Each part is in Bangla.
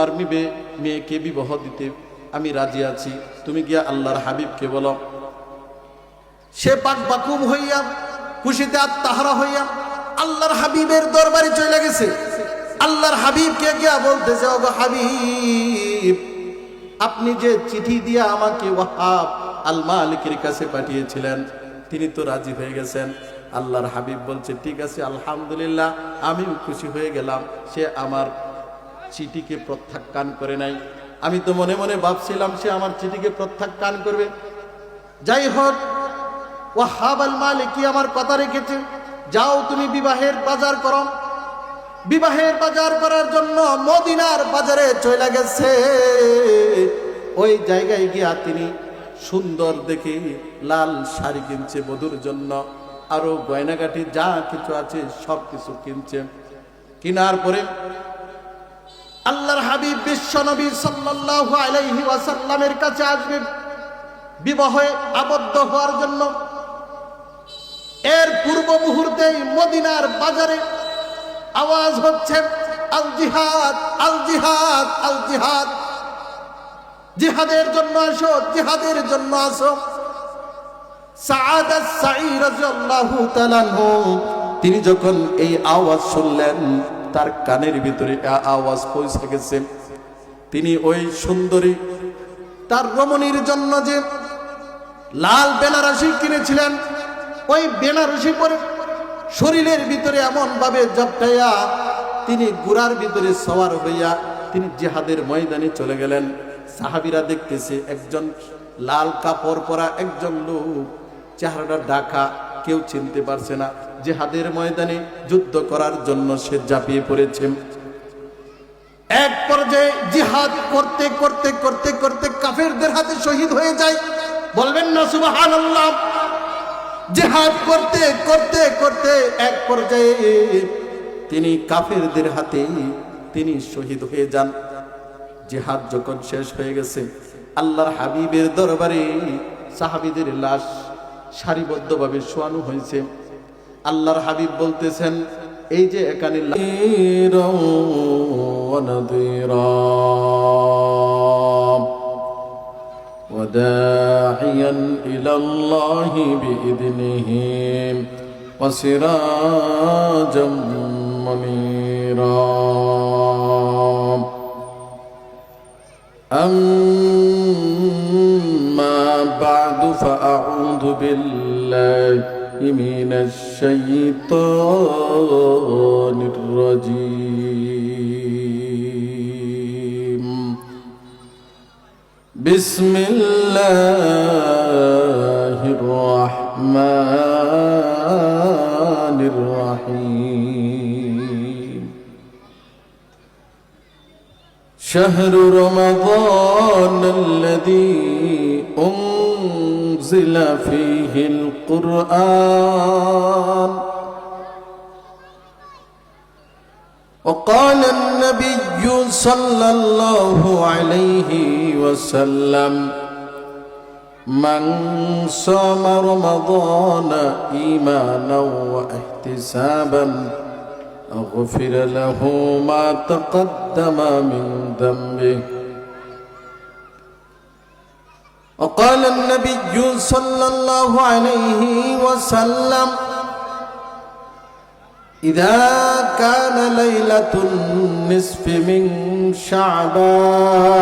আর মেয়েকে বিবাহ দিতে আমি রাজি আছি, তুমি গিয়া আল্লাহর হাবিবকে বলো। সে বাকবাকুম হইয়া খুশিতে আত্মাহারা হইয়া আল্লাহর হাবিবের দরবারে চলে গেছে। আল্লাহর হাবিবকে গিয়া বলতেছে, ওগো হাবিব, আপনি যে চিঠি দিয়া আমাকে ওয়াহাব আল মালিকের কাছে পাঠিয়েছিলেন, তিনি তো রাজি হয়ে গেছেন। আল্লাহর হাবিব বলছে, ঠিক আছে, আলহামদুলিল্লাহ, আমিও খুশি হয়ে গেলাম। সে আমার চিঠিকে প্রত্যাখ্যান করে নাই। আমি তো মনে মনে ভাবছিলাম সে আমার চিঠিকে প্রত্যাখ্যান করবে। যাই হোক, ওয়াহাব আল মালিকি আমার কথা রেখেছে, যাও তুমি বিবাহের বাজার করো। বিবাহের বাজার করার জন্য মদিনার বাজারে চলে গেছে। ওই জায়গায় গিয়া তিনি সুন্দর দেখে লাল শাড়ি কিনছে বধূর জন্য, আরো গয়নাগাটি যা কিছু আছে সব কিছু কিনছে। কিনার পরে আল্লাহর হাবিব বিশ্ব নবী সাল্লাল্লাহু আলাইহি ওয়াসাল্লামের কাছে আসবে বিবাহে আবদ্ধ হওয়ার জন্য। এর পূর্ব মুহূর্তেই মদিনার বাজারে আওয়াজ হচ্ছে, আল জিহাদ, আল জিহাদ, আল জিহাদ, জিহাদের জন্য আসো, জিহাদের জন্য আসো। সাআদ আস-সাঈ রাদিয়াল্লাহু তাআলা আনহু তিনি যখন এই আওয়াজ শুনলেন, তার কানের ভিতরে আওয়াজ পৌঁছে গেছে। তিনি ওই সুন্দরী তার রমণীর জন্য যে লাল বেনারসি কিনেছিলেন, ওই বেনারসি পরে শরীরের ভিতরে এমন ভাবে জপটাইয়া তিনি গুড়ার ভিতরে সওয়ার হইয়া তিনি জিহাদের ময়দানে চলে গেলেন। সাহাবীরা দেখতেছে একজন লাল কাপড় পরা একজন লোক, চেহারাটা ঢাকা, কেউ চিনতে পারছে না। জিহাদের ময়দানে যুদ্ধ করার জন্য সে ঝাঁপিয়ে পড়েছে। এক পর্যায়ে জিহাদ করতে করতে করতে করতে কাফেরদের হাতে শহীদ হয়ে যায়। বলবেন না সুবহানাল্লাহ? জিহাদ করতে করতে করতে এক পর্যায়ে তিনি কাফেরদের হাতে তিনি শহীদ হয়ে যান। জিহাদ যখন শেষ হয়ে গেছে, আল্লাহর হাবিবের দরবারে সাহাবীদের লাশ সারিবদ্ধভাবে শোয়ানো হয়েছে। আল্লাহর হাবিব বলতেছেন, এই যে এখানে وداعيا إلى الله بإذنه وسراجا منيرا أما بعد فأعوذ بالله من الشيطان الرجيم بسم الله الرحمن الرحيم شهر رمضان الذي أنزل فيه القرآن وقال النبي صلى الله عليه وسلم من صام رمضان إيمانا واحتسابا غفر له ما تقدم من ذنبه وقال النبي صلى الله عليه وسلم إذا كان ليلة النصف من شعبان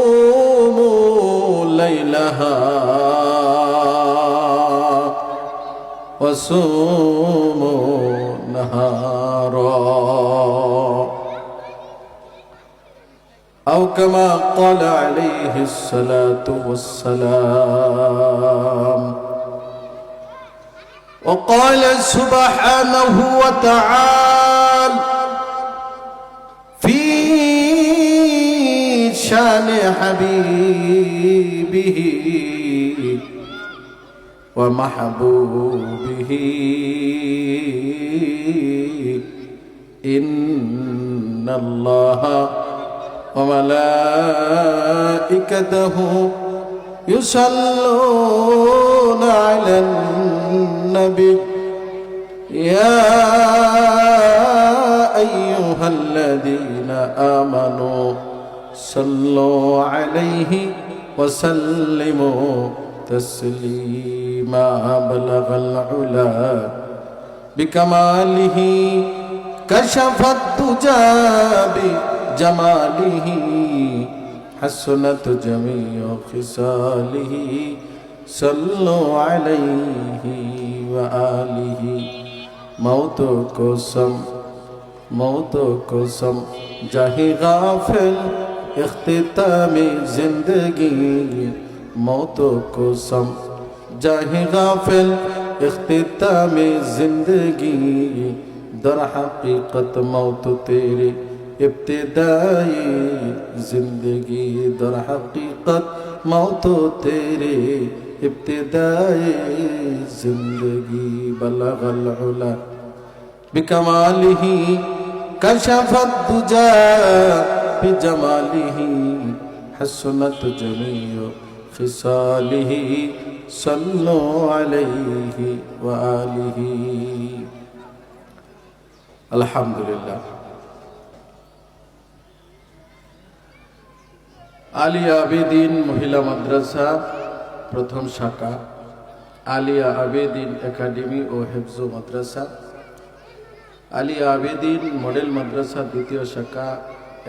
فقوموا ليلها وصوموا نهارا أو كما قال عليه الصلاة والسلام وقال سبحانه وتعالى في شان حبيبه ومحبوبه إن الله وملائكته يصلون على النبي يا أيها الذين آمنوا صلوا عليه وسلموا تسليما بلغ العلا بكماله كشف الدجى بجماله حسنت جميع خصاله صلوا عليه وآله موت کو سم جاہی غافل اختتام زندگی موت کو سم جاہی غافل اختتام زندگی در حقیقت موت تیری ابتدائی زندگی در حقیقت موت تیری ابتدائی زندگی بلغ العلا بکمالہ کشف الدجى بجمالہ حسنت جمیع خصالہ صلوا علیہ وآلہ الحمدللہ আলিয়া আবেদিন মহিলা মাদ্রাসা প্রথম শাখা, আলিয়া আবেদিন একাডেমি ও হেফজ মাদ্রাসা, আলিয়া আবেদিন মডেল মাদ্রাসা দ্বিতীয় শাখা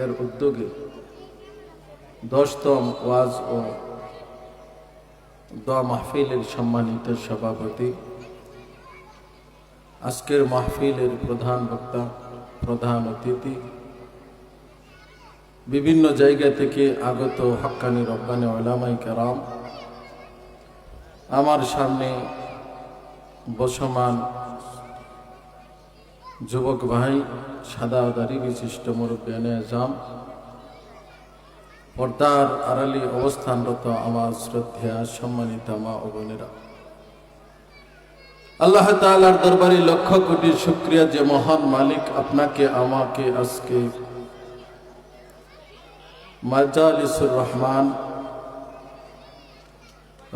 এর উদ্যোগে 10তম ওয়াজ ও দোয়া মাহফিলের সম্মানিত সভাপতি, আজকের মাহফিলের প্রধান বক্তা, প্রধান অতিথি, বিভিন্ন জায়গা থেকে আগত হক্কানি রব্বানি উলামায়ে কেরাম, আমার সামনে বসমান যুবক ভাই, সাদা দাড়ি বিশিষ্ট মুরব্বিয়ানে আজম, পর্দার আড়ালে অবস্থানরত আমার শ্রদ্ধেয় সম্মানিত মা ও বোনেরা, আল্লাহ তাআলার দরবারে লক্ষ কোটি শুকরিয়া যে মহান মালিক আপনাকে আমাকে আজকে মাজালিসুর রহমান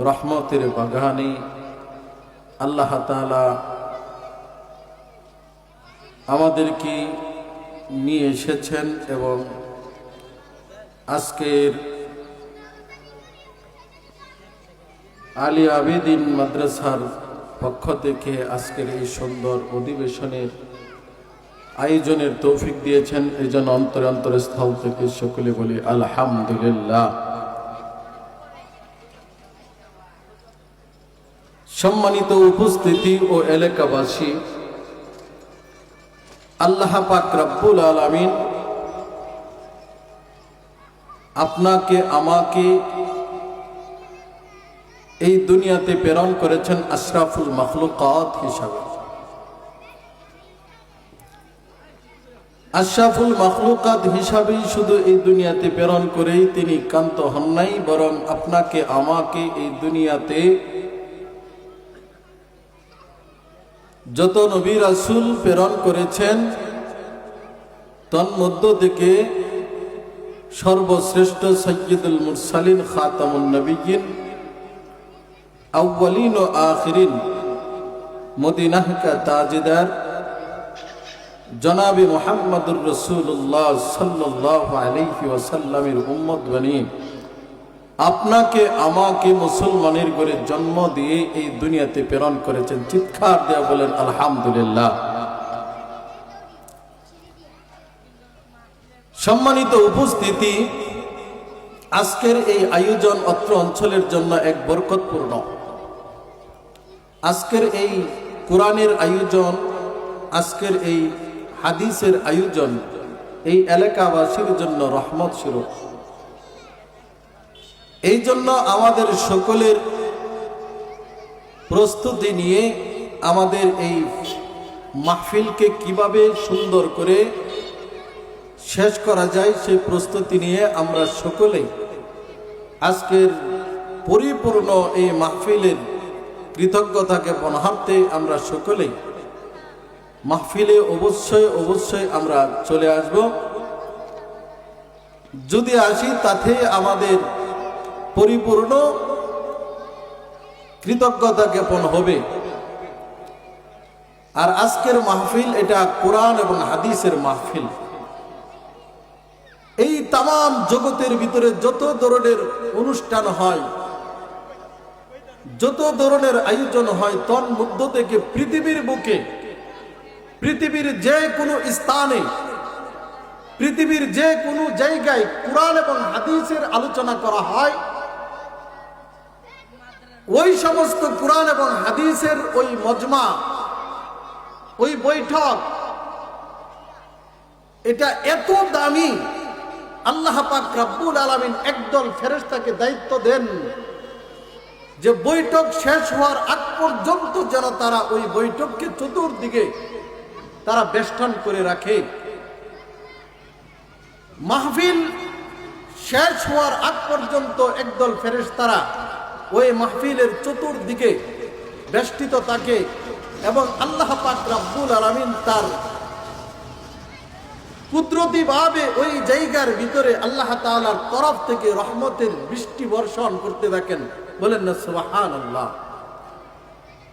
রহমতের বাগানে আল্লাহ তাআলা আমাদেরকে নিয়ে এসেছেন এবং আজকের আলিয়া আবেদিন মাদ্রাসার পক্ষ থেকে আজকের এই সুন্দর অধিবেশনের আয়োজনের তৌফিক দিয়েছেন। এই জন্য অন্তরে অন্তরে স্থল থেকে সকলে বলি আলহামদুলিল্লাহ। সম্মানিত উপস্থিতি ও এলাকাবাসী, আল্লাহ পাক রব্বুল আলামিন আপনাকে আমাকে এই দুনিয়াতে প্রেরণ করেছেন আশরাফুল মাখলুকাত হিসাবে। আশরাফুল মাখলুকাত হিসাবেই শুধু এই দুনিয়াতে প্রেরণ করেই তিনি ক্ষান্ত হন নাই, বরং আপনাকে আমাকে এই দুনিয়াতে যত নবী রাসূল প্রেরণ করেছেন তন্মধ্য থেকে সর্বশ্রেষ্ঠ সাইয়্যিদুল মুরসালিন খাতামুন নবিয়্যিন আউয়ালিন ও আখিরিন মদিনাহ কা তাজদার জনাবে মুহাম্মদুর রাসূলুল্লাহ সাল্লাল্লাহু আলাইহি ওয়াসাল্লামের উম্মত বানিয়ে আপনাকে আমাকে মুসলমানের ঘরে জন্ম দিয়ে এই দুনিয়াতে প্রেরণ করেছেন। চিৎকার দেয়া বলেন আলহামদুলিল্লাহ। সম্মানিত উপস্থিতি, আজকের এই আয়োজন অত্র অঞ্চলের জন্য এক বরকতপূর্ণ। আজকের এই কোরআনের আয়োজন, আজকের এই হাদিসের আয়োজন এই এলাকাবাসীর জন্য রহমত স্বরূপ। এই জন্য আমাদের সকলের প্রস্তুতি নিয়ে আমাদের এই মাহফিলকে কিভাবে সুন্দর করে শেষ করা যায় সেই প্রস্তুতি নিয়ে আমরা সকলেই আজকের পরিপূর্ণ এই মাহফিলের কৃতজ্ঞতা জ্ঞাপন হাতে আমরা সকলেই মাহফিলে অবশ্যই আমরা চলে আসব। যদি আসি তাতে আমাদের পরিপূর্ণ কৃতজ্ঞতা জ্ঞাপন হবে। আর আজকের মাহফিল এটা কোরআন এবং হাদিসের মাহফিল। এই তাম জগতের ভিতরে যত ধরনের অনুষ্ঠান হয়, যত ধরনের আয়োজন হয়, তন মধ্য থেকে পৃথিবীর বুকে, পৃথিবীর যে কোনো স্থানে, পৃথিবীর যে কোনো জায়গায় কোরআন এবং হাদিসের আলোচনা করা হয়, ওই সমস্ত কোরআন এবং হাদিসের ওই মজমা, ওই বৈঠক, এটা এত দামি, আল্লাহ পাক রব্বুল আলামিন একদল ফেরেশতাকে দায়িত্ব দেন যে বৈঠক শেষ হওয়ার আগ পর্যন্ত যেন তারা ওই বৈঠককে চতুর্দিকে তারা বেষ্টন করে রাখে। মাহফিল শেষ হওয়ার আগ পর্যন্ত একদল ফেরেশতারা ওই মাহফিলের চতুর্দিকে বেষ্টিত থাকে এবং আল্লাহ পাক রব্বুল আলামিন তার কুদরতিভাবে ওই জায়গার ভিতরে আল্লাহ তাআলার তরফ থেকে রহমতের বৃষ্টি বর্ষণ করতে থাকেন। বলেন না সুবহানাল্লাহ।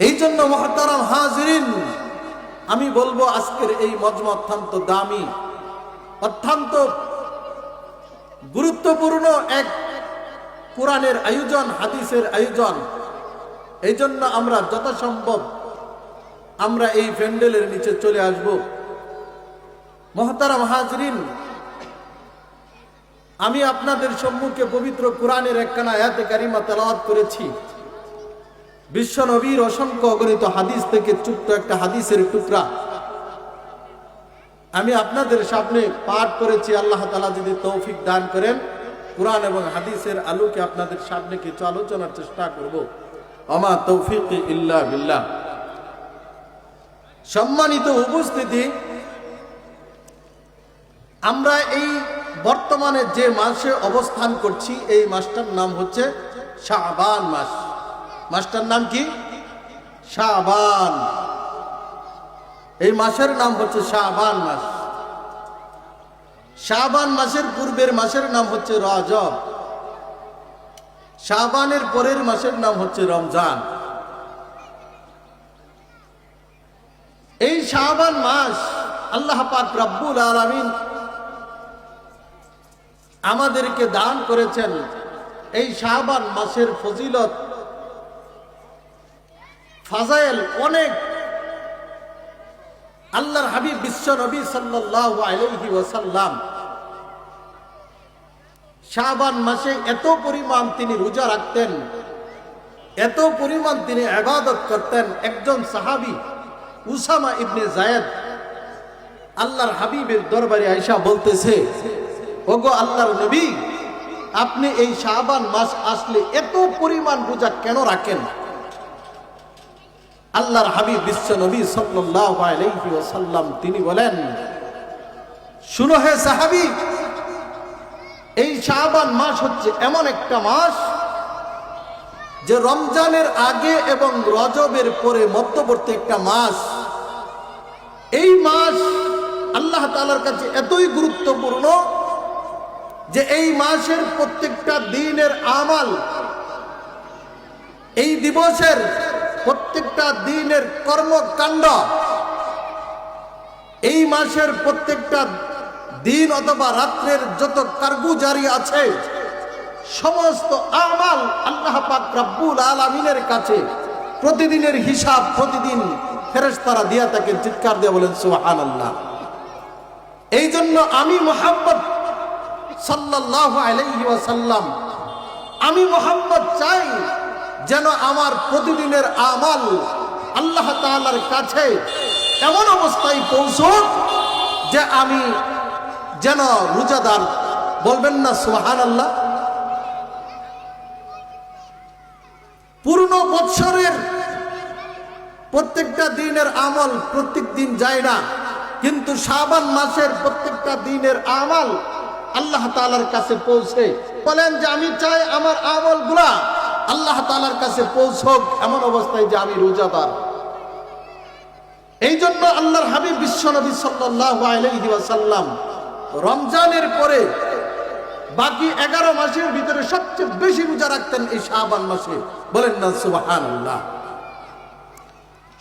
এই জন্য মুহতারাম হাজিরিন, আমি বলবো আজকের এই মজমা অত্যন্ত দামি, অত্যন্ত গুরুত্বপূর্ণ এক কোরআনের আয়োজন, হাদিসের আয়োজন। এই জন্য আমরা যথাসম্ভব আমরা এই প্যান্ডেলের নিচে চলে আসব। মুহতারাম হাজিরিন, আমি আপনাদের সম্মুখে পবিত্র কোরআনের একখানা আয়াতে কারিমা তেলাওয়াত করেছি। বিশ্ব নবীর অসংখ্য অগণিত হাদিস থেকে ছোট্ট একটা হাদিসের টুকরা আমি আপনাদের সামনে পাঠ করেছি। আল্লাহ তাআলা যদি তৌফিক দান করেন, কোরআন এবং হাদিসের আলোকে আপনাদের সামনে কিছু আলোচনার চেষ্টা করব। আমা তৌফিক ইল্লা বিল্লাহ। সম্মানিত উপস্থিতি, আমরা এই বর্তমানে যে মাসে অবস্থান করছি, এই মাসটার নাম হচ্ছে শাবান মাস। মাসটার নাম কি? শাবান। এই মাসের নাম হচ্ছে শাবান মাস। শাবান মাসের পূর্বের মাসের নাম হচ্ছে রজব। শাবানের পরের মাসের নাম হচ্ছে রমজান। এই শাবান মাস আল্লাহ পাক রব্বুল আলামিন আমাদেরকে দান করেছেন। এই শাবান মাসের ফজিলত, ফাজাইল অনেক। আল্লাহর হাবিব বিশ্ব নবী সাল্লাল্লাহু আলাইহি ওয়াসাল্লাম শাবান মাসে এত পরিমাণ তিনি রোজা রাখতেন, এত পরিমাণ তিনি ইবাদত করতেন। একজন সাহাবী উসামা ইবনে যায়েদ আল্লাহর হাবিবের দরবারে আয়েশা বলতেছে, ওগো আল্লাহর নবী, আপনি এই শাবান মাস আসলে এত পরিমাণ রোজা কেন রাখেন? আল্লাহর হাবিব বিশ্ব নবী সাল্লাল্লাহু আলাইহি ওয়াসাল্লাম তিনি বলেন, শুনো হে সাহাবী, এই শাবান মাস হচ্ছে এমন একটা মাস যে রমজানের আগে এবং রজবের পরে মধ্যবর্তী একটা মাস। এই মাস আল্লাহ তাআলার কাছে এতই গুরুত্বপূর্ণ যে এই মাসের প্রত্যেকটা দিনের আমাল, এই দিবসের প্রত্যেকটা দিনের কর্মকাণ্ড, এই মাসের প্রত্যেকটা দিন অথবা রাত্রের যত কারগুজারি আছে, সমস্ত আমাল আল্লাহ পাক রব্বুল আলামিনের কাছে প্রতিদিনের হিসাব প্রতিদিন ফেরেশতারা দিয়া থাকেন। চিৎকার দিয়ে বলেন সুবহানাল্লাহ। এই জন্য আমি মুহাম্মদ সাল্লাল্লাহু আলাইহি ওয়াসাল্লাম, আমি মুহাম্মদ চাই যেন আমার প্রতিদিনের আমাল আল্লাহ তাআলার কাছে এমন অবস্থায় পৌঁছক যে আমি যেন রোজাদার। বলবেন না সুবহানাল্লাহ? পূর্ণ বৎসরের প্রত্যেকটা দিনের আমল প্রত্যেক দিন যায় না, কিন্তু শাবান মাসের প্রত্যেকটা দিনের আমল আল্লাহ তাআলার কাছে পৌঁছে। বলেন যে আমি চাই আমার আমলগুলা আল্লাহ তাআলার কাছে পৌঁছক এমন অবস্থায় যে আমি রোজাদার। এই জন্য আল্লাহর হাবিব বিশ্বনবী সাল্লাল্লাহু আলাইহি ওয়াসাল্লাম রমজানের পরে বাকি 11 মাসের ভিতরে সবচেয়ে বেশি রোজা রাখতেন এই শাবান মাসে। বলেন না সুবহানাল্লাহ।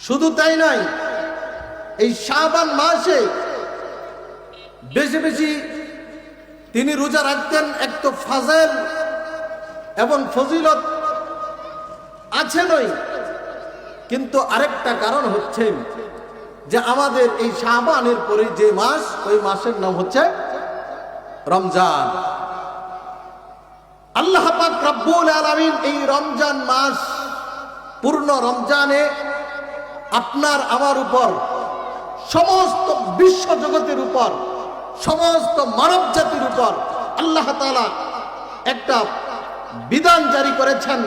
শুধু তাই নয়, এই শাবান মাসে বেশি বেশি তিনি রোজা রাখতেন। এক তো ফাজেল এবং ফজিলত আছেনই, কিন্তু আরেকটা কারণ হচ্ছে যে আমাদের এই শাবানের পরে যে মাস, ওই মাসের নাম হচ্ছে রমজান। আল্লাহ পাক রব্বুল আলামিন এই রমজান মাস, পূর্ণ রমজানে আপনার আমার উপর, সমস্ত বিশ্ব জগতের উপর, সমস্ত মানব জাতির উপর আল্লাহ তাআলা একটা বিধান জারি করেছেন।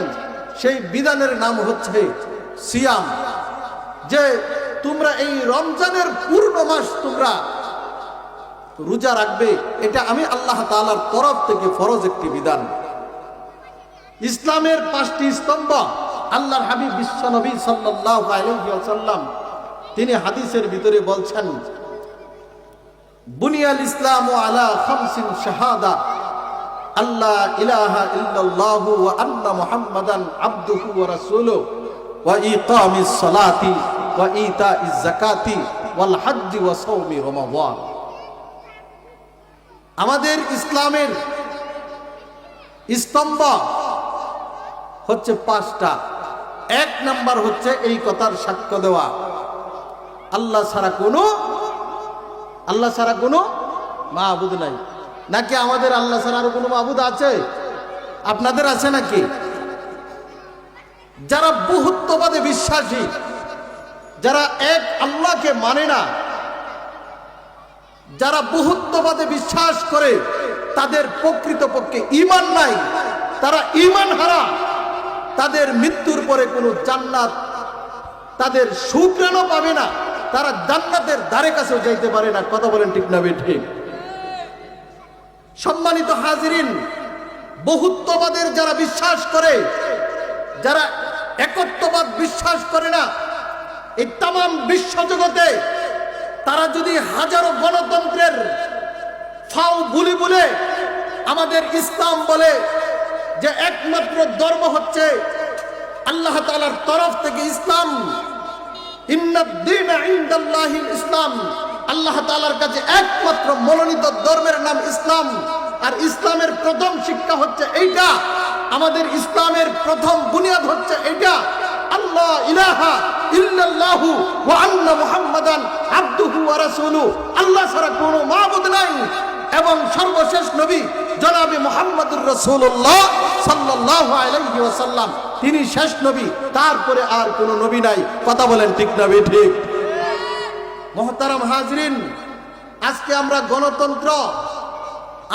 সেই বিধানের নাম হচ্ছে সিয়াম, যে তোমরা এই রমজানের পূর্ণ মাস তোমরা রোজা রাখবে। এটা আমি আল্লাহ তাআলার তরফ থেকে ফরজ একটি বিধান। ইসলামের 5টি স্তম্ভ আল্লাহর হাবিব বিশ্ব নবী সাল্লাল্লাহু আলাইহি ওয়াসাল্লাম তিনি হাদিসের ভিতরে বলছেন, বুনিয়াল ইসলামু আলা খামসিন শাহাদা আল্লা ইলাহা ইল্লাল্লাহু ওয়া আন্না মুহাম্মাদান আবদুহু ওয়া রাসূলুহু ওয়া ইকামিস সালাতি ওয়া ইতাইজ যাকাতি ওয়াল হজ্জি ওয়া সাওমি রমাদান। আমাদের ইসলামের স্তম্ভ হচ্ছে 5টা। 1 নাম্বার হচ্ছে এই কথার সাক্ষ্য দেওয়া আল্লাহ ছাড়া কোনো মাবুদ নাই। নাকি আমাদের আল্লাহ ছাড়া আরো কোনো মাবুদ আছে? আপনাদের আছে নাকি? যারা বহুত্ববাদে বিশ্বাসী, যারা এক আল্লাহকে মানে না, যারা বহুত্ববাদে বিশ্বাস করে, তাদের প্রকৃতপক্ষে ঈমান নাই, তারা ঈমান হারা। তাদের মৃত্যুর পরে কোনো জান্নাত, তাদের সুঘ্রাণও পাবে না, তারা জান্নাতের ধারে কাছেও যাইতে পারে না। কথা বলেন ঠিক না ঠিক? সম্মানিত হাজিরিন, বহুত্ববাদের যারা বিশ্বাস করে, যারা একত্ববাদ বিশ্বাস করে না, এই তামাম বিশ্ব জগতে তারা যদি হাজারো গণতন্ত্রের ফাও বুলি বলে আমাদের ইসলাম বলে যে একমাত্র ধর্ম হচ্ছে আল্লাহ তাআলার তরফ থেকে ইসলাম, ইন্নাদ-দীনা ইনদাল্লাহিল ইসলাম, আল্লাহ তাআলার কাছে একমাত্র মনোনীত ধর্মের নাম ইসলাম। আর ইসলামের প্রথম শিক্ষা হচ্ছে এইটা, আমাদের ইসলামের প্রথম বুনিয়াদ হচ্ছে এইটা, আল্লাহ ইলাহা ইল্লাল্লাহু ওয়া আন্না মুহাম্মাদান আবদুহু ওয়া রাসূলুহু। আল্লাহ ছাড়া কোনো মাবুদ নাই এবং সর্বশেষ নবী জনাবে মুহাম্মদুর রাসূলুল্লাহ সাল্লাল্লাহু আলাইহি ওয়াসাল্লাম, তিনি শেষ নবী, তারপরে আর কোনো নবী নাই। কথা বলেন ঠিক না ঠিক? মুহতারাম হাজরিন, আজকে আমরা গণতন্ত্র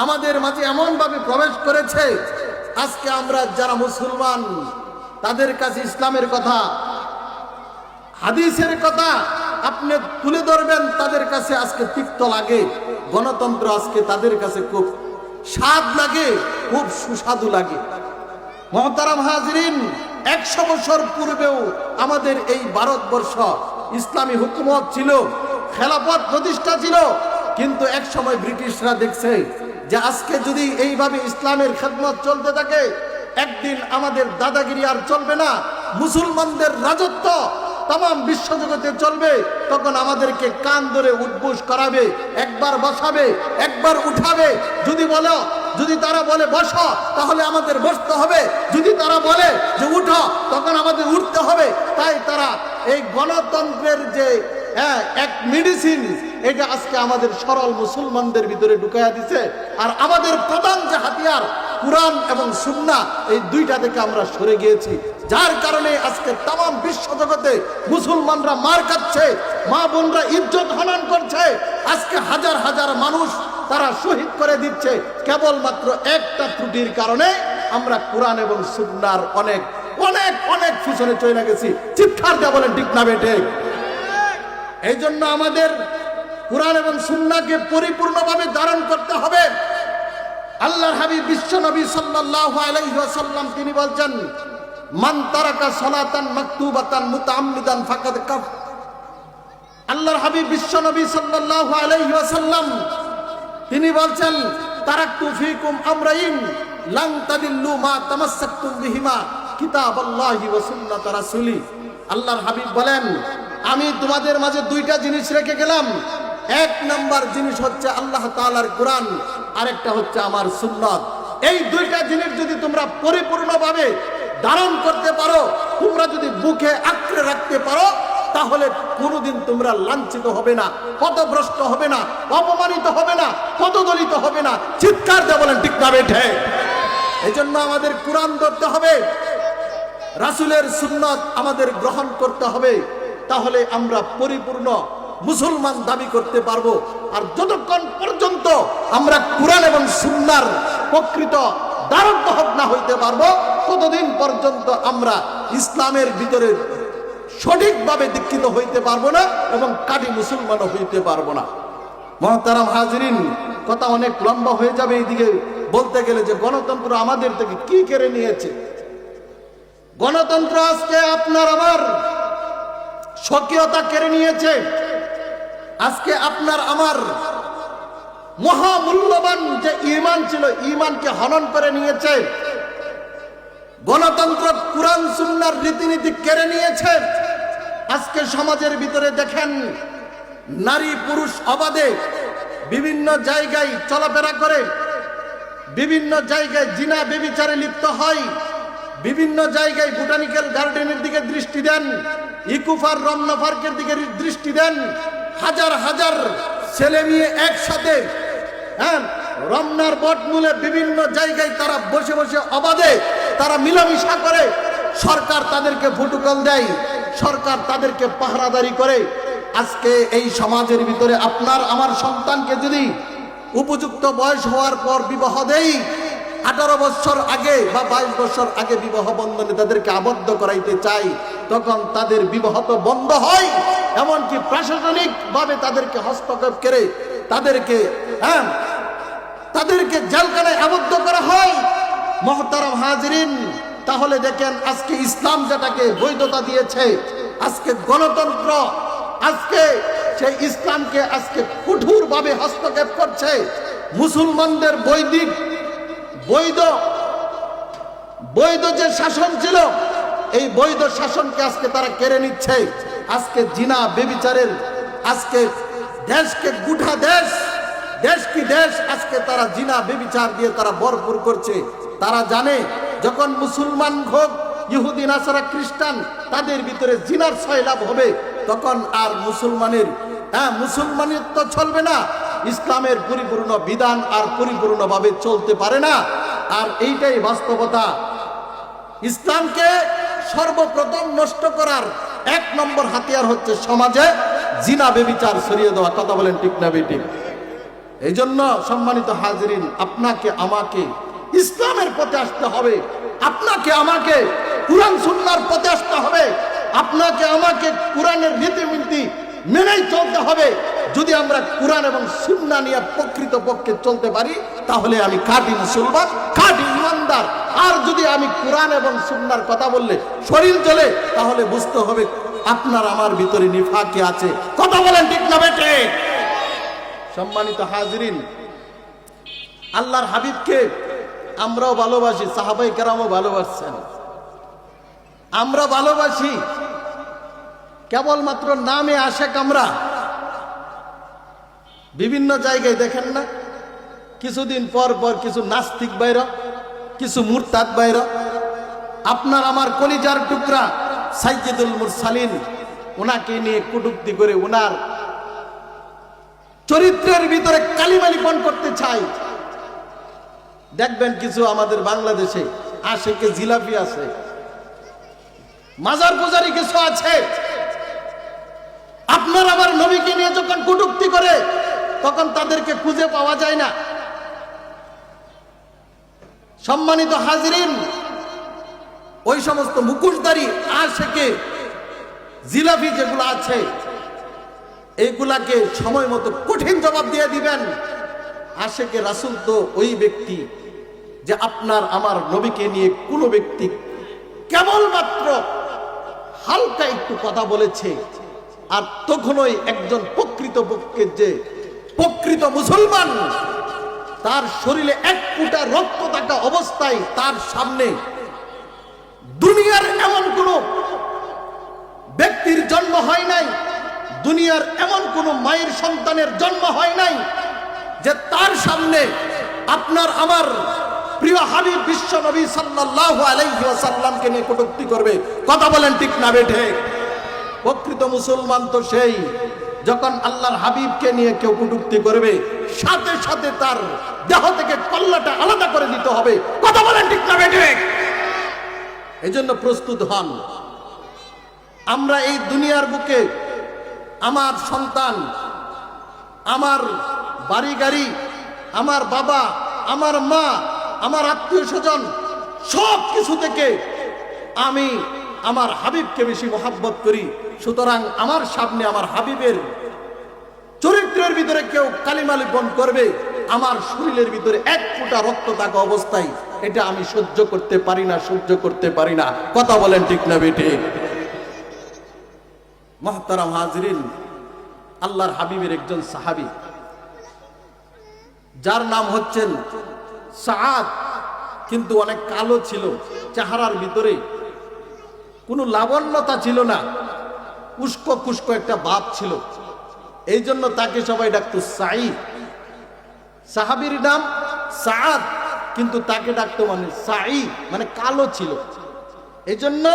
আমাদের মাঝে এমন ভাবে প্রবেশ করেছে, আজকে আমরা যারা মুসলমান তাদের কাছে ইসলামের কথা, হাদিসের কথা আপনি তুলে ধরবেন, তাদের কাছে আজকে তিক্ত লাগে। গণতন্ত্র আজকে তাদের কাছে খুব স্বাদ লাগে, খুব সুস্বাদু লাগে। মুহতারাম হাজরিন, 100 বছর পূর্বেও আমাদের এই ভারতবর্ষ ইসলামী হুকুমত ছিল, খেলাফত প্রতিষ্ঠা ছিল, কিন্তু এক সময় ব্রিটিশরা দেখছে যে আজকে যদি এইভাবে ইসলামের খেদমত চলতে থাকে, একদিন আমাদের দাদাগিরি আর চলবে না, মুসলমানদের রাজত্ব তাম বিশ্বজগতে চলবে। তখন আমাদেরকে কান ধরে উঠবোস করাবে, একবার বসাবে, একবার উঠাবে। যদি তারা বলে বসো, তাহলে আমাদের বসতে হবে। যদি তারা বলে যে উঠো, তখন আমাদের উঠতে হবে। তাই তারা এই গণতন্ত্রের যে এক মেডিসিন, এটা আজকে আমাদের সরল মুসলমানদের ভিতরে ঢুকাইয়া দিছে। আর আমাদের প্রধান যে হাতিয়ার কুরআন এবং সুন্নাহ, এই দুইটা থেকে আমরা সরে গিয়েছি, যার কারণে আজকে তাম বিশ্ব জগতে মুসলমানরা মার খাচ্ছে, মা বোনরা ইজ্জত হনন করছে। আজকে হাজার হাজার মানুষ তারা শহীদ করে দিচ্ছে কেবলমাত্র একটা ত্রুটির কারণে। আমরা কুরআন এবং সুন্নাহর অনেক অনেক অনেক পিছনে চলে গেছি। চিৎকার দিয়ে বলেন ঠিক না বেঠিক? এই জন্য আমাদের কুরআন এবং সুন্নাহকে পরিপূর্ণভাবে ধারণ করতে হবে। আল্লাহর হাবিব বিশ্ব নবী সাল্লাল্লাহু আলাইহি ওয়াসাল্লাম তিনি বলছেন, মান তারাকা সালাতান মাকতুবাতান মুতাআম্মিদান ফাকাদ কাফ। আল্লাহর হাবিব বিশ্ব নবী সাল্লাল্লাহু আলাইহি ওয়াসাল্লাম তিনি বলছেন, তারাকতু ফীকুম আমরাইন লান তাদিল্লু মা তামাসসাকতুম বিহিমা কিতাবাল্লাহি ওয়া সুন্নাত রাসূলি। আল্লাহর হাবিব বলেন, আমি তোমাদের মাঝে দুইটা জিনিস রেখে গেলাম। এক নাম্বার জিনিস হচ্ছে আল্লাহ তাআলার কোরআন, আরেকটা হচ্ছে আমার সুন্নাত। এই দুইটা জিনিস যদি তোমরা পরিপূর্ণভাবে ধারণ করতে পারো, তোমরা যদি বুকে আঁকড়ে রাখতে পারো, তাহলে কোনোদিন তোমরা লাঞ্ছিত হবে না, পথভ্রষ্ট হবে না, অপমানিত হবে না, পদদলিত হবে না। চিৎকার দিয়ে বলেন ঠিক না বেঠে? এই জন্য আমাদের কোরআন ধরতে হবে, রাসূলের সুন্নাত আমাদের গ্রহণ করতে হবে, তাহলে আমরা পরিপূর্ণ মুসলমান দাবি করতে পারবো। আর যতক্ষণ পর্যন্ত আমরা কোরআন এবং সুন্নাহর প্রকৃত দ্বারস্থ না হইতে পারবো, ততদিন পর্যন্ত আমরা ইসলামের ভিতরে সঠিকভাবে দীক্ষিত হইতে পারবো না এবং কাটি মুসলমানও হইতে পারবো না। মুহতারাম হাজিরিন, কথা অনেক লম্বা হয়ে যাবে এইদিকে বলতে গেলে যে গণতন্ত্র আমাদের থেকে কি কেড়ে নিয়েছে। গণতন্ত্র আজকে আপনার আমার স্বকীয়তা কেড়ে নিয়েছে। আজকে আপনার আমার মহামূল্যবান যে ঈমান ছিল, ঈমানকে হনন করে নিয়েছে। গণতন্ত্র কুরআন সুন্নাহর রীতিনীতি কেড়ে নিয়েছে। আজকে সমাজের ভিতরে দেখেন, নারী পুরুষ অবাধে বিভিন্ন জায়গায় চলাফেরা করে, বিভিন্ন জায়গায় জিনা ব্যভিচারে লিপ্ত হয়, বিভিন্ন জায়গায় বোটানিক্যাল গার্ডেনের দিকে দৃষ্টি দেন, ইকুফার রমনা পার্কের দিকে দৃষ্টি দেন। হাজার হাজার ছেলে মেয়ে একসাথে রমনার বটমূলে বিভিন্ন জায়গায় তারা বসে বসে অবাধে তারা মিলামিশা করে। সরকার তাদেরকে প্রটোকল দেয়, সরকার তাদেরকে পাহারাদারি করে। আজকে এই সমাজের ভিতরে আপনার আমার সন্তানকে যদি উপযুক্ত বয়স হওয়ার পর বিবাহ দেই, 18 বছর আগে বা 22 বছর আগে বিবাহ বন্ধনে তাদেরকে আবদ্ধ করাইতে চাই, তখন তাদের বিবাহ তো বন্ধ হয়, এমনকি প্রশাসনিক ভাবে তাদেরকে হস্তক্ষেপ করে তাদেরকে জেলখানায় আবদ্ধ করা হয়। মুহতারাম হাজিরিন, তাহলে দেখেন আজকে ইসলাম যেটাকে বৈধতা দিয়েছে, আজকে গণতন্ত্র আজকে সেই ইসলামকে আজকে কঠোরভাবে হস্তক্ষেপ করছে। মুসলমানদের বৈধ যে শাসন ছিল, এই বৈধ শাসনকে আজকে তারা কেড়ে নিচ্ছে। আজকে জিনা ব্যভিচারের আজকে দেশকে গোটা দেশ কি দেশ আজকে তারা জিনা ব্যভিচার দিয়ে তারা ভরপুর করছে। তারা জানে যখন মুসলমান হোক, ইহুদি নাসারা খ্রিস্টান, তাদের ভিতরে জিনার সয়লাভ হবে, তখন আর মুসলমানিত্ব চলবে না, ইসলামের পরিপূর্ণ বিধান আর পরিপূর্ণভাবে চলতে পারে না। আর এইটাই বাস্তবতা। ইসলামকে সর্বপ্রথম নষ্ট করার 1 নম্বর হাতিয়ার হচ্ছে সমাজে জিনা ব্যভিচার ছড়িয়ে দেওয়া। কথা বলেন ঠিক না বেঠিক? এই জন্য সম্মানিত হাজিরিন, আপনাকে আমাকে ইসলামের পথে আসতে হবে, আপনাকে আমাকে কুরআন সুন্নাহর পথে আসতে হবে, আপনাকে আমাকে কোরআনের রীতিনীতি মেনেই চলতে হবে। যদি আমরা কোরআন এবং সুন্নাহ নিয়ে প্রকৃতপক্ষে চলতে পারি, তাহলে আমি খাঁটি মুসলমান, খাঁটি ইমানদার। আর যদি আমি কোরআন এবং সুন্নাহর কথা বললে শরীর চলে, তাহলে বুঝতে হবে আপনার আমার ভিতরে নিফাকি আছে। কথা বলেন ঠিক না বেটে? সম্মানিত হাজিরিন, আল্লাহর হাবিবকে আমরাও ভালোবাসি, সাহাবায়ে কেরামও ভালোবাসছেন, আমরা ভালোবাসি, কেবলমাত্র নামে আশেক। আমরা বিভিন্ন জায়গায় দেখেন না, কিছুদিন পর পর কিছু নাস্তিক বাইরা, কিছু মুরতাদ বাইরা, আপনার আমার কলিজার টুকরা সাইয়্যিদুল মুরসালিন, ওনাকে নিয়ে কটূক্তি করে ওনার চরিত্রের ভিতরে কালিমা লিপন করতে চাই। দেখবেন কিছু আমাদের বাংলাদেশে আশেকে জিলাপি আছে, মাজার পূজারি কিছু আছে, আপনার আবার নবীকে নিয়ে যখন কটূক্তি করে তখন তাদেরকে খুঁজে পাওয়া যায় না। সম্মানিত হাজিরিন, ওই সমস্ত মুখোশধারী আশেকে জিলাপি যেগুলো আছে, এইগুলাকে সময় মতো কঠিন জবাব দিয়ে দিবেন। আশেকে রাসূল তো ওই ব্যক্তি যে আপনার আমার নবীকে নিয়ে কোনো ব্যক্তি কেবলমাত্র হালকা একটু কথা বলেছে, আর তখনই একজন প্রকৃতপক্ষের যে প্রকৃত মুসলমান, তার শরীরে 1 ফোঁটা রক্ত থাকা অবস্থায় তার সামনে দুনিয়ার এমন কোন ব্যক্তি ব্যক্তির জন্ম হয় নাই, দুনিয়ার এমন কোন মায়ের সন্তানের জন্ম হয় নাই যে তার সামনে আপনার আমার প্রিয় হাবিব বিশ্ব নবী সাল্লাল্লাহু আলাইহি ওয়াসাল্লামকে নিয়ে কটূক্তি করবে। কথা বলেন ঠিক না বেঠে? প্রকৃত মুসলমান তো সেই, যখন আল্লাহর হাবিবকে নিয়ে কেউ কটূক্তি করবে সাথে সাথে তার দেহ থেকে কল্লাটা আলাদা করে দিতে হবে। কথা বলেন ঠিক না বেঠে? এই জন্য প্রস্তুত হন। আমরা এই দুনিয়ার বুকে আমার সন্তান, আমার বাড়ি গাড়ি, আমার বাবা, আমার মা, আমার আত্মীয় স্বজন, সব কিছু থেকে আমি আমার হাবিবকে বেশি মহব্বত করি। সুতরাং আমার সামনে আমার হাবিবের চরিত্রের ভিতরে কেউ কালিমা লিপন করবে, আমার শরীরের ভিতরে এক ফোঁটা রক্ত থাকা অবস্থায় এটা আমি সহ্য করতে পারি না, সহ্য করতে পারি না। কথা বলেন ঠিক না বেঠে? মুহতারাম হাজরিন, আল্লাহর হাবিবের একজন সাহাবী যার নাম হচ্ছেন সাআদ, কিন্তু অনেক কালো ছিল, চেহারার ভিতরে কোনো লাবণ্যতা ছিল না, উস্কো কুস্কো একটা ভাব ছিল। এই জন্য তাকে সবাই ডাকতো সাঈদ। সাহাবীর নাম সাআদ, কিন্তু তাকে ডাকতো মানে সাঈদ, মানে কালো ছিল। এই জন্য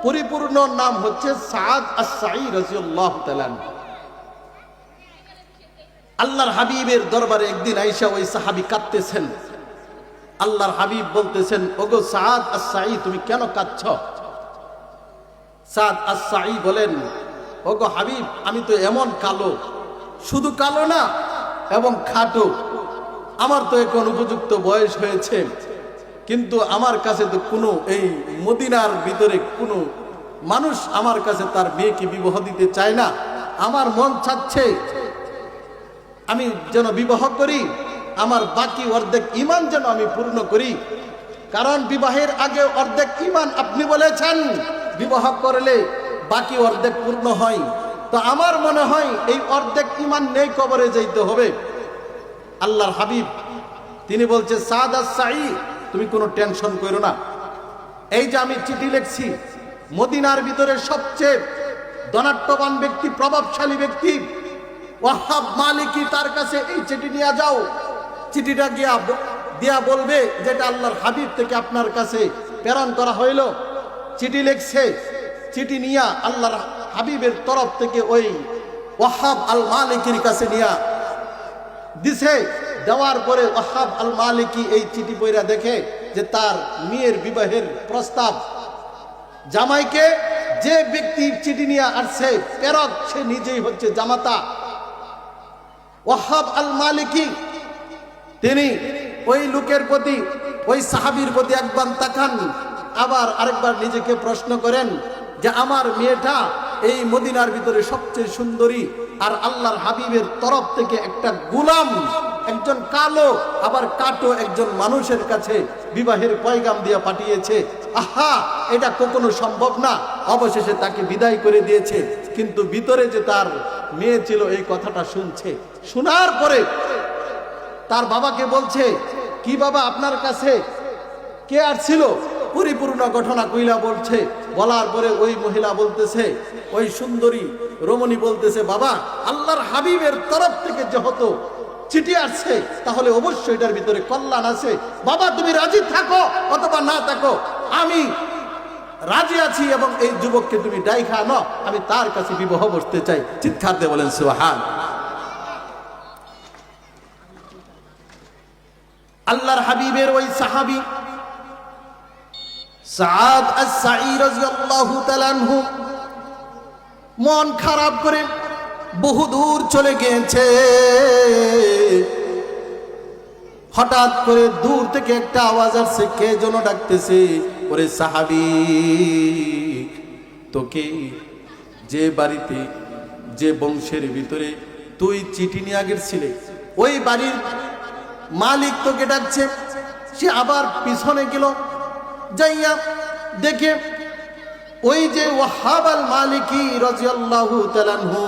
পরিপূর্ণ নাম হচ্ছে সাআদ আস-সাঈদ রাদিয়াল্লাহু তাআলা। আল্লাহর হাবিবের দরবারে একদিন আয়েশা ওই সাহাবী কাঁদতেছেন। আল্লাহর হাবিব বলতেছেন, ওগো সাআদ আস-সাঈদ, তুমি কেন কাঁদছ? সাআদ আস-সাঈদ বলেন, ওগো হাবিব, আমি তো এমন কালো, শুধু কালো না এবং খাটো, আমার তো এখন উপযুক্ত বয়স হয়েছে, কিন্তু আমার কাছে তো কোনো এই মদিনার ভিতরে কোনো মানুষ আমার কাছে তার মেয়েকে বিবাহ দিতে চায় না। আমার মন চাচ্ছে আমি যেন বিবাহ করি, আমার বাকি অর্ধেক ঈমান যেন আমি পূর্ণ করি, কারণ বিবাহের আগে অর্ধেক ঈমান আপনি বলেছেন বিবাহ করলে বাকি অর্ধেক পূর্ণ হয়। তো আমার মনে হয় এই অর্ধেক ঈমান নেই, কবরে যাইতে হবে। আল্লাহর হাবিব তিনি বলছে, সাআদ আস-সাঈদ, তুমি কোনো টেনশন করো না, এই যে আমি চিঠি লিখছি, মদিনার ভিতরে সবচেয়ে ধনাঢ্যবান ব্যক্তি, প্রভাবশালী ব্যক্তি ওয়াহাব মালিকি, তার কাছে এই চিঠি নিয়ে যাও। চিঠিটা দিয়া বলবে যেটা আল্লাহর হাবিব থেকে আপনার কাছে প্রেরণ করা হইল। চিঠি লিখছে, চিঠি নিয়া আল্লাহর হাবিবের তরফ থেকে ওই ওয়াহাব আল মালিকির কাছে নিয়া দিছে। দেওয়ার পরে ওয়াহাব আল মালিকি এই চিঠি পড়া দেখে যে তার মেয়ের বিবাহের প্রস্তাব, জামাইকে যে ব্যক্তি চিঠি নিয়ে আসছে প্রেরক, সে নিজেই হচ্ছে জামাতা। ওয়াহাব আল মালিকি তিনি ওই লোকের প্রতি, ওই সাহাবীর প্রতি একবার তাকান, আবার আরেকবার নিজেকে প্রশ্ন করেন যে আমার মেয়েটা এই মদিনার ভিতরে সবচেয়ে সুন্দরী, আর আল্লাহর হাবিবের তরফ থেকে একটা গোলাম, একজন কালো আবার কাটো একজন মানুষের কাছে বিবাহের পয়গাম দিয়ে পাঠিয়েছে। আহা, এটা কখনো সম্ভব না। অবশেষে তাকে বিদায় করে দিয়েছে, কিন্তু ভিতরে যে তার মেয়ে ছিল এই কথাটা শুনছে। শোনার পরে তার বাবাকে বলছে, কি বাবা, আপনার কাছে কে আসছিল? পরিপূর্ণ ঘটনা কইলা বলছে। বলার পরে ওই মহিলা বলতেছে, ওই সুন্দরী রমণী বলতেছে, বাবা, আল্লাহর হাবিবের তরফ থেকে যেহেতু চিঠি আসছে, তাহলে অবশ্যই এটার ভিতরে কল্যাণ আছে। বাবা, তুমি রাজি থাকো অথবা না থাকো, আমি রাজি আছি, এবং এই যুবককে তুমি ডাইখা আনো, আমি তার কাছে বিবাহ বসতে চাই। চিৎকার দিয়ে বলেন সুবহান। আল্লাহর হাবিবের ওই সাহাবী সাআদ আস-সাঈদ রাদিয়াল্লাহু তাআলা আনহু মন খারাপ করে বহু দূর চলে গিয়েছে। হঠাৎ করে দূর থেকে একটা আওয়াজ আসছে, কে যেন ডাকতেছে, ওরে সাহাবী, তোকে যে বাড়িতে, যে বংশের ভিতরে তুই চিঠি নিয়ে গেছিলে, ওই বাড়ির মালিক তোকে ডাকছে। সে আবার পিছনে গেল, যাইয়া দেখে ওই যে ওয়াহাব আল মালিকি রাদিয়াল্লাহু তাআলা আনহু,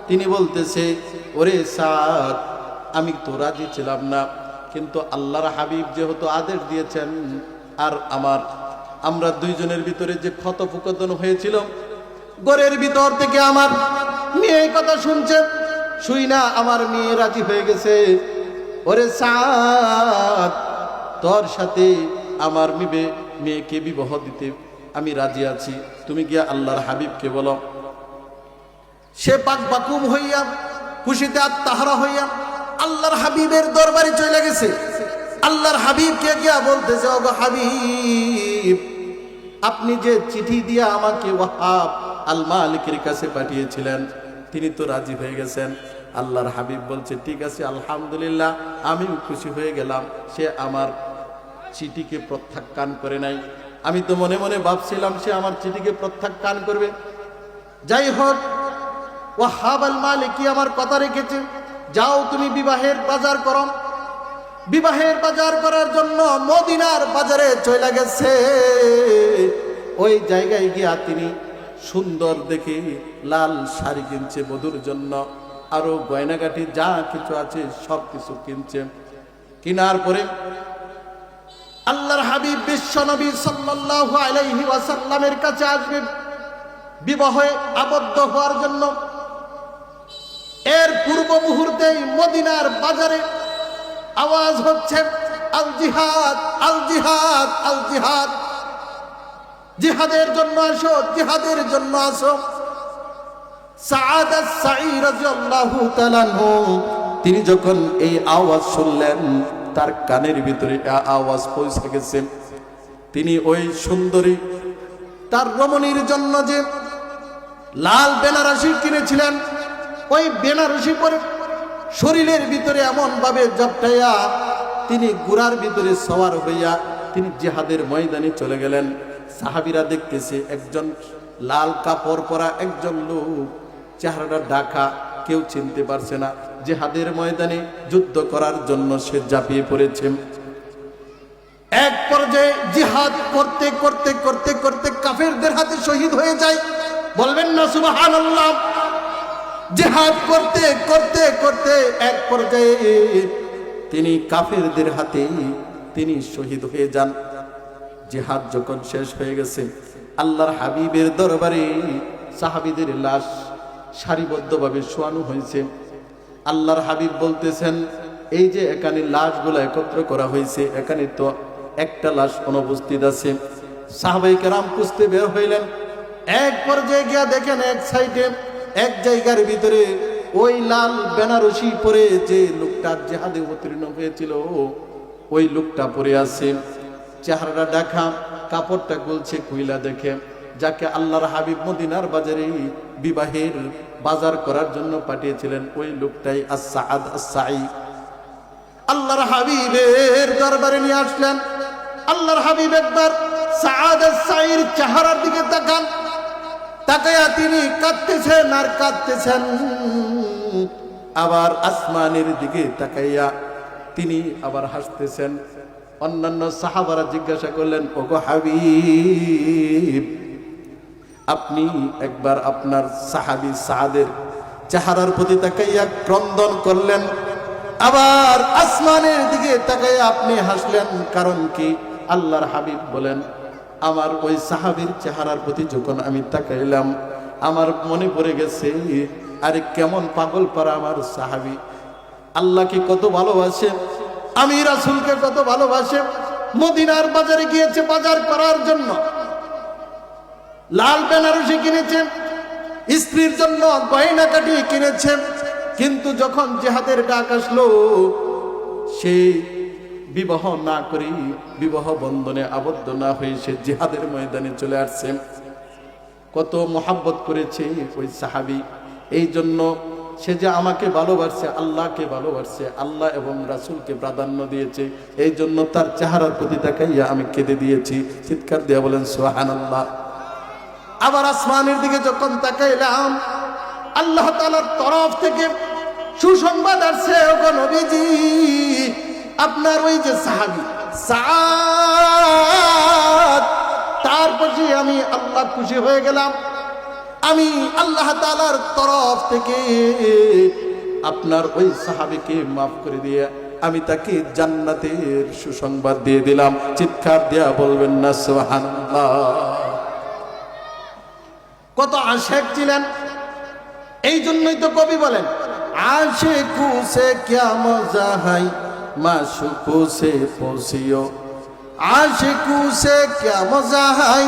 তিনি বলতেছে, ওরে সাদ, আমি তো রাজি ছিলাম না, কিন্তু আল্লাহর হাবিব যেহেতু আদেশ দিয়েছেন, আর আমরা দুইজনের ভিতরে যে কথোপকথন হয়েছিল, ঘরের ভিতর থেকে আমার মেয়ে কথা শুনছে, শুই না আমার মেয়ে রাজি হয়ে গেছে। ওরে সাদ, তোর সাথে আমার মেয়েকে বিবাহ দিতে আমি রাজি আছি, তুমি গিয়া আল্লাহর হাবিবকে বলো। সে পাক বাকুম হইয়া খুশিতে আত্মাহারা হইয়া আল্লাহর হাবিবের দরবারে চলে গেছে। আল্লাহর হাবিবকে গিয়া বলতেছে, ওগো হাবিব, আপনি যে চিঠি দিয়া আমাকে ওয়াহাব আল মালিকের কাছে পাঠিয়েছিলেন, তিনি তো রাজি হয়ে গেছেন। আল্লাহর হাবিব বলছে, ঠিক আছে, আলহামদুলিল্লাহ, আমিও খুশি হয়ে গেলাম। সে আমার চিঠিকে প্রত্যাখ্যান করে নাই। আমি তো মনে মনে ভাবছিলাম সে আমার চিঠিকে প্রত্যাখ্যান করবে। যাই হোক, ওয়াহাব আল মালিকি আমার কথা রেখেছে, যাও তুমি বিবাহের বাজার করো। বিবাহের বাজার করার জন্য মদিনার বাজারে চলে গেছে। ওই জায়গায় গিয়া তিনি সুন্দর দেখে লাল শাড়ি কিনছে বধূর জন্য, আরো গয়নাগাটি যা কিছু আছে সব কিছু কিনছে। কিনার পরে আল্লাহর হাবিব বিশ্ব নবী সাল্লাল্লাহু আলাইহি ওয়াসাল্লামের কাছে আসবে বিবাহে আবদ্ধ হওয়ার জন্য। এর পূর্ব মুহূর্তেই মদিনার বাজারে আওয়াজ হচ্ছে, আল জিহাদ, আল জিহাদ, আল জিহাদ, জিহাদের জন্য আসো, জিহাদের জন্য আসো। সাআদ আস-সাঈ রাদিয়াল্লাহু তাআলা আনহু তিনি যখন এই আওয়াজ শুনলেন, তার কানের ভিতরে আওয়াজ পৌঁছে গেছে। তিনি ওই সুন্দরী তার রমণীর জন্য যে লাল বেনারসি কিনেছিলেন, ওই বেনারসি পরে শরীরের ভিতরে এমন ভাবে জপটাইয়া তিনি গুড়ার ভিতরে সওয়ার হইয়া তিনি জিহাদের ময়দানে চলে গেলেন। সাহাবীরা দেখতেছে একজন লাল কাপড় পরা একজন লোক, চেহারাটা ঢাকা, কেউ চিনতে পারছে না। জিহাদের ময়দানে যুদ্ধ করার জন্য সে ঝাঁপিয়ে পড়েছে। এক পর্যায়ে জিহাদ করতে করতে করতে করতে কাফেরদের হাতে শহীদ হয়ে যায়। বলবেন না সুবহানাল্লাহ? জিহাদ করতে করতে করতে এক পর্যায়ে তিনি কাফেরদের হাতে তিনি শহীদ হয়ে যান। জিহাদ যখন শেষ হয়ে গেছে, আল্লাহর হাবিবের দরবারে সাহাবীদের লাশ সারিবদ্ধভাবে শোয়ানো হয়েছে। আল্লাহর হাবিব বলতেছেন, এই যে এখানে লাশগুলো একত্র করা হয়েছে, এখানে তো একটা লাশ অনুপস্থিত আছে। সাহাবায়ে কেরাম খুঁজতে বের হইলেন। এক পর্যায়ে গিয়া দেখেন এক সাইডে এক জায়গার ভিতরে ওই লাল বেনারসি পরে যে লোকটা জিহাদে অবতীর্ণ হয়েছিল ওই লোকটা পরে আছে, চেহারাটা ঢাকা, কাপড়টা গলছে কইলা দেখে, যাকে আল্লাহর হাবিব মদিনার বাজারে বিবাহের বাজার করার জন্য পাঠিয়েছিলেন, ওই লোকটাই আস-সাআদ আস-সাঈ। আল্লাহর হাবিবের দরবারে নিয়ে আসলেন। আল্লাহর হাবিব একবার সাআদ আস-সাঈর চেহারার দিকে তাকান, তাকায়া তিনি কাঁদতেছেন আর কাঁদতেছেন। আবার আসমানের দিকে তাকাইয়া তিনি আবার হাসতেছেন। অন্যান্য সাহাবারা জিজ্ঞাসা করলেন, ওগো হাবিব, আপনি একবার আপনার সাহাবী সাআদের চেহারার প্রতি তাকাইয়া ক্রন্দন করলেন, আবার আসমানের দিকে তাকাইয়া আপনি হাসলেন, কারণ কি? আল্লাহর হাবিব বলেন, আমার ওই সাহাবীর চেহারার প্রতি যখন আমি তাকাইলাম, আমার মনে পড়ে গেছে, আরে কেমন পাগল পারা আমার সাহাবী, আল্লাহকে কত ভালোবাসে, আমি রাসূলকে কত ভালোবাসে। মদিনার বাজারে গিয়েছে বাজার করার জন্য, লাল বেনারসি কিনেছেন, স্ত্রীর জন্য গয়নাকাটি কিনেছেন, কিন্তু যখন জিহাদের ডাক আসলো, সে বিবাহ না করে, বিবাহ বন্ধনে আবদ্ধ না হয়ে সে জিহাদের ময়দানে চলে আসছে। কত মোহাব্বত করেছে ওই সাহাবী, এই জন্য সে যে আমাকে ভালোবাসছে, আল্লাহকে ভালোবাসছে, আল্লাহ এবং রাসূলকে প্রাধান্য দিয়েছে, এই জন্য তার চেহারার প্রতি তাকাইয়া আমি কেঁদে দিয়েছি। চিৎকার দিয়ে বলেন সুবহানাল্লাহ। আবার আসমানের দিকে যখন তাকাইলাম, আল্লাহ তাআলার তরফ থেকে সুসংবাদ আসছে, ওগো নবীজি, আপনার ওই যে সাহাবী সাআদ, তার প্রতি আমি আল্লাহ খুশি হয়ে গেলাম। আমি আল্লাহ তাআলার তরফ থেকে আপনার ওই সাহাবীকে মাফ করে দিয়ে আমি তাকে জান্নাতের সুসংবাদ দিয়ে দিলাম। চিৎকার দিয়া বলবেন না সুবহানাল্লাহ? কত আশেক ছিলেন। এই জন্যই তো কবি বলেন, আশেকু সে ক্যা মজা হাই মাশুকু সে পৌঁছিও, আশেকু সে ক্যা মজা হাই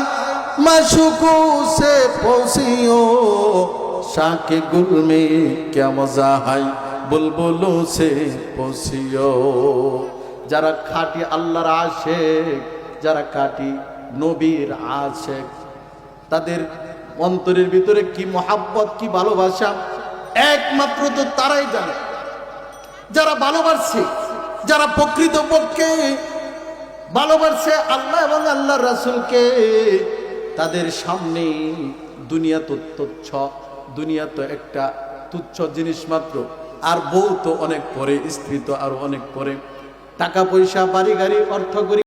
মাশুকু সে পৌঁছিও, শাকে গুল মে ক্যা মজা হাই বুলবুলু সে পৌঁছিও। যারা খাঁটি আল্লাহর আশেক, যারা খাঁটি নবীর আশেক, তাদের অন্তরের ভিতরে কি মহাব্বত, কি ভালোবাসা একমাত্র তো তারাই জানে। যারা ভালোবাসছে, যারা প্রকৃতপক্ষে ভালোবাসছে আল্লাহ এবং আল্লাহর রাসূলকে, তাদের সামনে দুনিয়া তো তুচ্ছ, দুনিয়া তো একটা তুচ্ছ জিনিস মাত্র। আর বউ তো অনেক পরে, স্ত্রী তো আরো অনেক পরে, টাকা পয়সা বাড়ি গাড়ি অর্থ করি